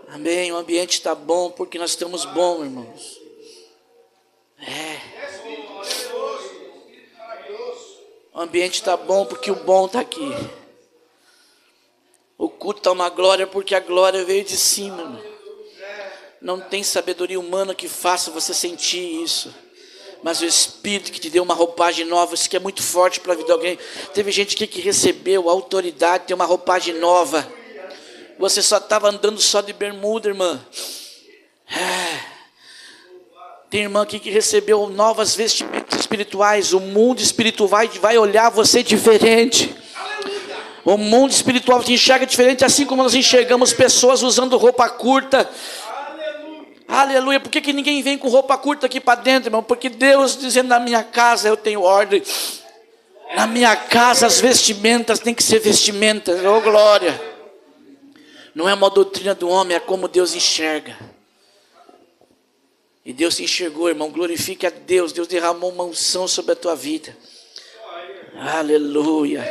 Amém, o ambiente está bom porque nós estamos bons, irmãos. O ambiente está bom porque o bom está aqui. O culto está uma glória porque a glória veio de cima, irmão. Não tem sabedoria humana que faça você sentir isso. Mas o Espírito que te deu uma roupagem nova, isso que é muito forte para a vida de alguém. Teve gente aqui que recebeu a autoridade, tem uma roupagem nova. Você só estava andando só de bermuda, irmã. Tem irmã aqui que recebeu novas vestimentas espirituais. O mundo espiritual vai olhar você diferente. O mundo espiritual te enxerga diferente, assim como nós enxergamos pessoas usando roupa curta. Aleluia. Por que ninguém vem com roupa curta aqui para dentro, irmão? Porque Deus dizendo, na minha casa eu tenho ordem. Na minha casa as vestimentas têm que ser vestimentas. Oh glória. Não é uma doutrina do homem, é como Deus enxerga. E Deus te enxergou, irmão. Glorifique a Deus. Deus derramou uma unção sobre a tua vida. Aleluia.